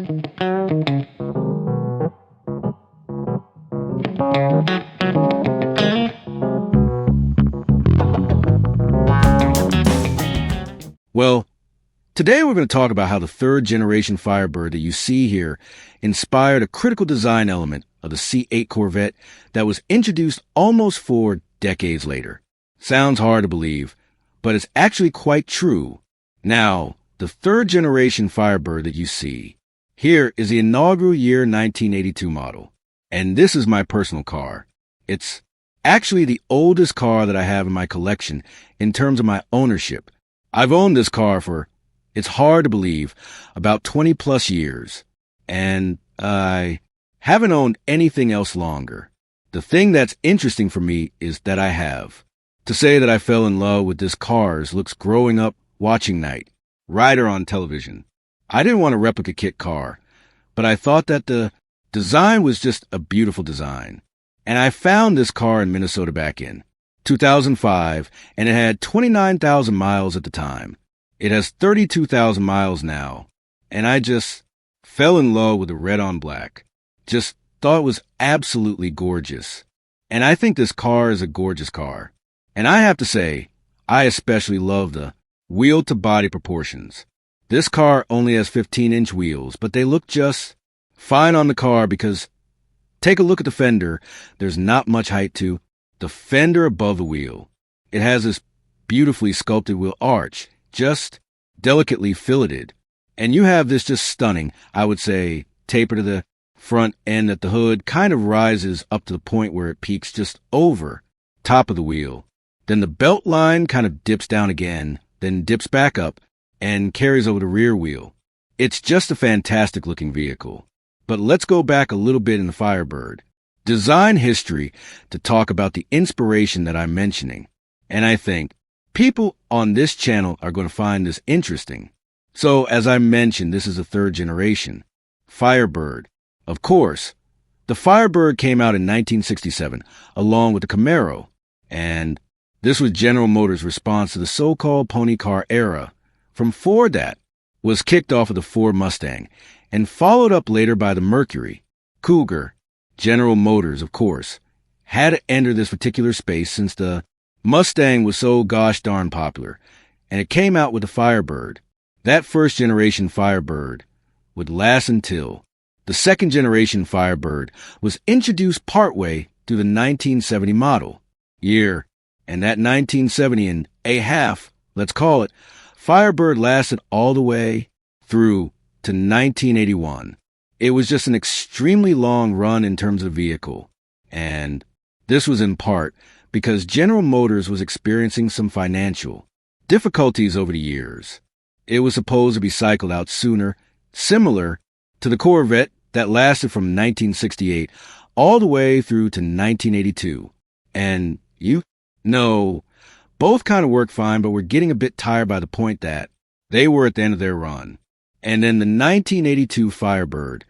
Well, today we're going to talk about how the third-generation Firebird that you see here inspired a critical design element of the C8 Corvette that was introduced almost 4 decades later. Sounds hard to believe, but it's actually quite true. Now, the third-generation Firebird that you see here is the inaugural year 1982 model, and this is my personal car. It's actually the oldest car that I have in my collection in terms of my ownership. I've owned this car for, it's hard to believe, about 20 plus years, and I haven't owned anything else longer. The thing that's interesting for me is that I have. To say that I fell in love with this car looks growing up watching night, Rider on television. I didn't want a replica kit car, but I thought that the design was just a beautiful design. And I found this car in Minnesota back in 2005, and it had 29,000 miles at the time. It has 32,000 miles now, and I just fell in love with the red on black. Just thought it was absolutely gorgeous. And I think this car is a gorgeous car. And I have to say, I especially love the wheel-to-body proportions. This car only has 15-inch wheels, but they look just fine on the car because take a look at the fender. There's not much height to the fender above the wheel. It has this beautifully sculpted wheel arch, just delicately filleted. And you have this just stunning, I would say, taper to the front end that the hood kind of rises up to the point where it peaks just over top of the wheel. Then the belt line kind of dips down again, then dips back up and carries over the rear wheel. It's just a fantastic looking vehicle. But let's go back a little bit in the Firebird design history to talk about the inspiration that I'm mentioning. And I think people on this channel are going to find this interesting. So as I mentioned, this is a third generation Firebird. Of course, the Firebird came out in 1967 along with the Camaro, and this was General Motors' response to the so-called pony car era from Ford that was kicked off of the Ford Mustang and followed up later by the Mercury, Cougar. General Motors, of course, had to enter this particular space since the Mustang was so gosh darn popular, and it came out with the Firebird. That first generation Firebird would last until the second generation Firebird was introduced partway through the 1970 model year, and that 1970 and a half, let's call it, Firebird lasted all the way through to 1981. It was just an extremely long run in terms of vehicle, and this was in part because General Motors was experiencing some financial difficulties over the years. It was supposed to be cycled out sooner, similar to the Corvette that lasted from 1968 all the way through to 1982. And you know, both kind of worked fine, but were getting a bit tired by the point that they were at the end of their run. And then the 1982 Firebird,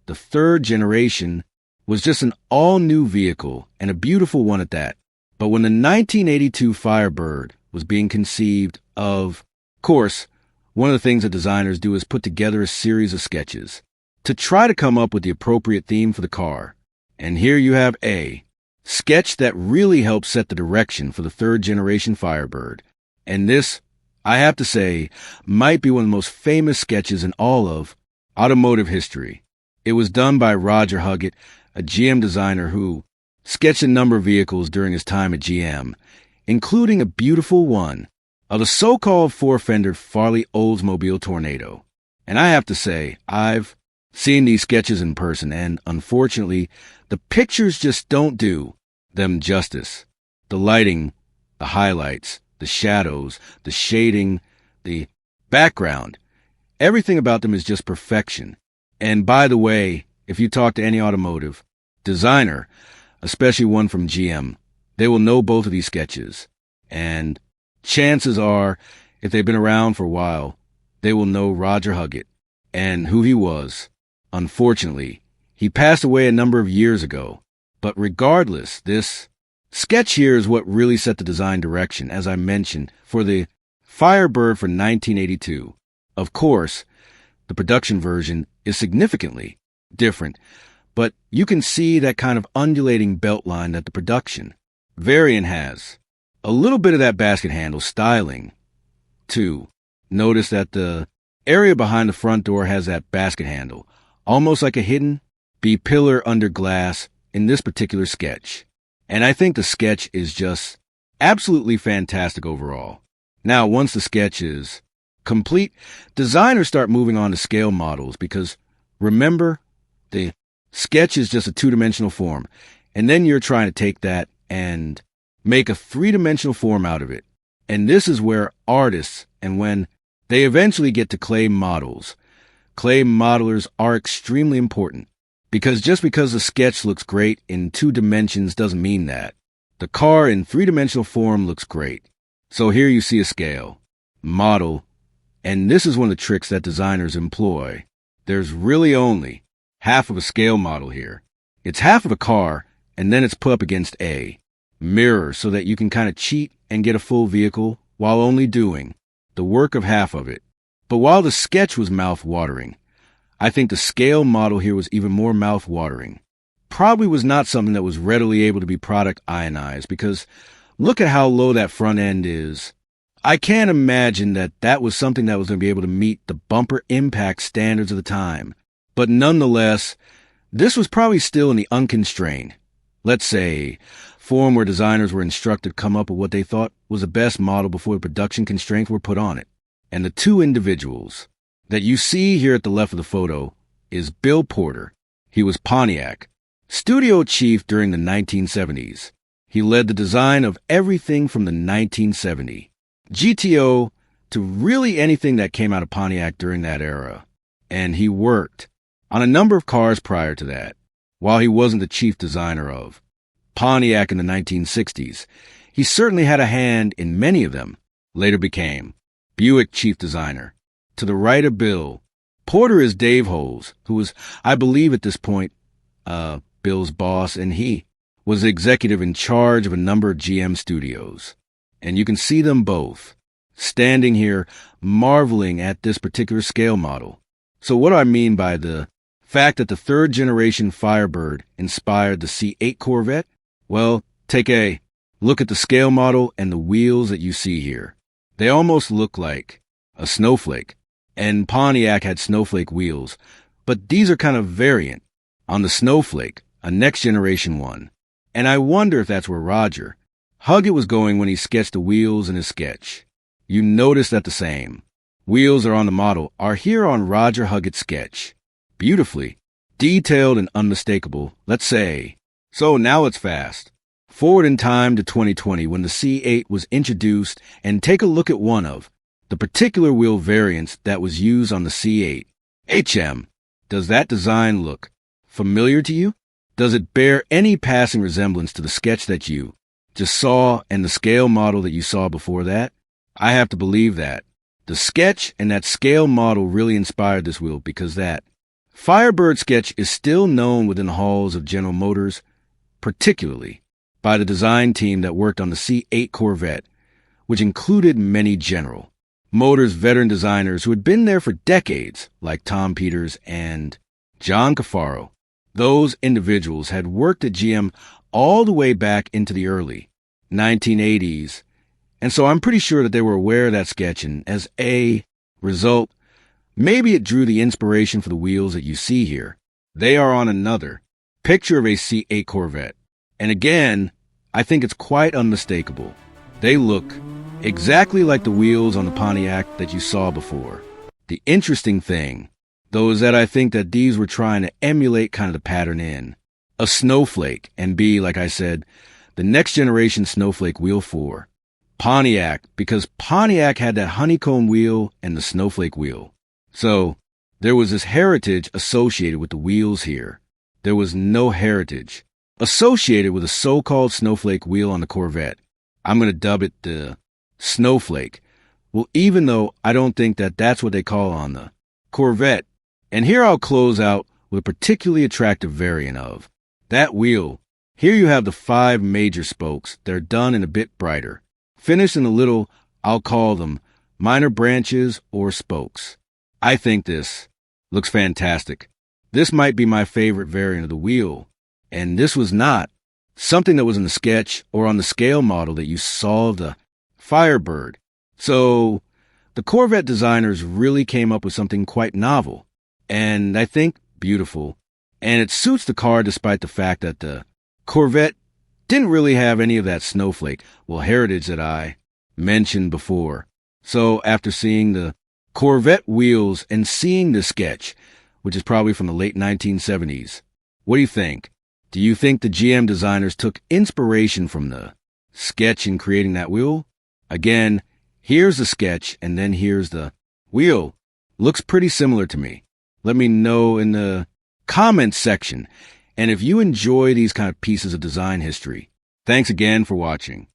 the third generation, was just an all-new vehicle and a beautiful one at that. But when the 1982 Firebird was being conceived of course, one of the things that designers do is put together a series of sketches to try to come up with the appropriate theme for the car. And here you have a sketch that really helped set the direction for the third generation Firebird. And this, I have to say, might be one of the most famous sketches in all of automotive history. It was done by Roger Hughet, a GM designer who sketched a number of vehicles during his time at GM, including a beautiful one of the so-called four-fendered Farley Oldsmobile Tornado. And I have to say, I've seen these sketches in person, and unfortunately, the pictures just don't do them justice. The lighting, the highlights, the shadows, the shading, the background, everything about them is just perfection. And by the way, if you talk to any automotive designer, especially one from GM, they will know both of these sketches. And chances are, if they've been around for a while, they will know Roger Hughet and who he was. Unfortunately, he passed away a number of years ago. But regardless, this sketch here is what really set the design direction, as I mentioned, for the Firebird for 1982. Of course, The production version is significantly different, but you can see that kind of undulating beltline that the production variant has. A little bit of that basket handle styling, too. Notice that the area behind the front door has that basket handle, almost like a hidden B-pillar under glass in this particular sketch. And I think the sketch is just absolutely fantastic overall. Now, once the sketch is complete, designers start moving on to scale models because, remember, the sketch is just a two-dimensional form, and then you're trying to take that and make a three-dimensional form out of it. And this is where artists, and when they eventually get to clay models, clay modelers are extremely important. Because just because the sketch looks great in 2 dimensions doesn't mean that. The car in 3-dimensional form looks great. So here you see a scale, model, and this is one of the tricks that designers employ. There's really only half of a scale model here. It's half of a car, and then it's put up against a mirror so that you can kind of cheat and get a full vehicle while only doing the work of half of it. But while the sketch was mouth-watering, I think the scale model here was even more mouth-watering. Probably was not something that was readily able to be product ionized because look at how low that front end is. I can't imagine that that was something that was going to be able to meet the bumper impact standards of the time. But nonetheless, this was probably still in the unconstrained, let's say, form where designers were instructed to come up with what they thought was the best model before the production constraints were put on it. And the 2 individuals that you see here at the left of the photo is Bill Porter. He was Pontiac studio chief during the 1970s. He led the design of everything from the 1970 GTO to really anything that came out of Pontiac during that era. And he worked on a number of cars prior to that, while he wasn't the chief designer of Pontiac in the 1960s. He certainly had a hand in many of them. Later became Buick chief designer. To the right of Bill, Porter is Dave Holes, who was, I believe at this point, Bill's boss, and he was the executive in charge of a number of GM studios. And you can see them both standing here marveling at this particular scale model. So what do I mean by the fact that the 3rd generation Firebird inspired the C8 Corvette? Well, take a look at the scale model and the wheels that you see here. They almost look like a snowflake. And Pontiac had snowflake wheels, but these are kind of variant on the snowflake, a next generation one. And I wonder if that's where Roger Hughet was going when he sketched the wheels in his sketch. You notice that the same wheels are on the model are here on Roger Hughet's sketch. Beautifully detailed and unmistakable, let's say. So now it's fast. Forward in time to 2020 when the C8 was introduced, and take a look at one of the particular wheel variants that was used on the C8. HM, does that design look familiar to you? Does it bear any passing resemblance to the sketch that you just saw and the scale model that you saw before that? I have to believe that. The sketch and that scale model really inspired this wheel because that Firebird sketch is still known within the halls of General Motors, particularly by the design team that worked on the C8 Corvette, which included many General Motors veteran designers who had been there for decades, like Tom Peters and John Cafaro. Those individuals had worked at GM all the way back into the early 1980s, and so I'm pretty sure that they were aware of that sketch, and as a result, maybe it drew the inspiration for the wheels that you see here. They are on another picture of a C8 Corvette, and again, I think it's quite unmistakable. They look exactly like the wheels on the Pontiac that you saw before. The interesting thing, though, is that I think that these were trying to emulate kind of the pattern in a snowflake and be, like I said, the next generation snowflake wheel for Pontiac, because Pontiac had that honeycomb wheel and the snowflake wheel. So there was this heritage associated with the wheels here. There was no heritage associated with a so-called snowflake wheel on the Corvette. I'm going to dub it the snowflake. Well, even though I don't think that that's what they call on the Corvette. And here I'll close out with a particularly attractive variant of that wheel. Here you have the 5 major spokes. They're done in a bit brighter, finished in a little, I'll call them minor branches or spokes. I think this Looks fantastic. This might be my favorite variant of the wheel. And this was not something that was in the sketch or on the scale model that you saw of the Firebird. So the Corvette designers really came up with something quite novel, and I think beautiful. And it suits the car despite the fact that the Corvette didn't really have any of that snowflake, heritage that I mentioned before. So after seeing the Corvette wheels and seeing the sketch, which is probably from the late 1970s, what do you think? Do you think the GM designers took inspiration from the sketch in creating that wheel? Again, here's the sketch and then here's the wheel. Looks pretty similar to me. Let me know in the comments section. And if you enjoy these kind of pieces of design history, thanks again for watching.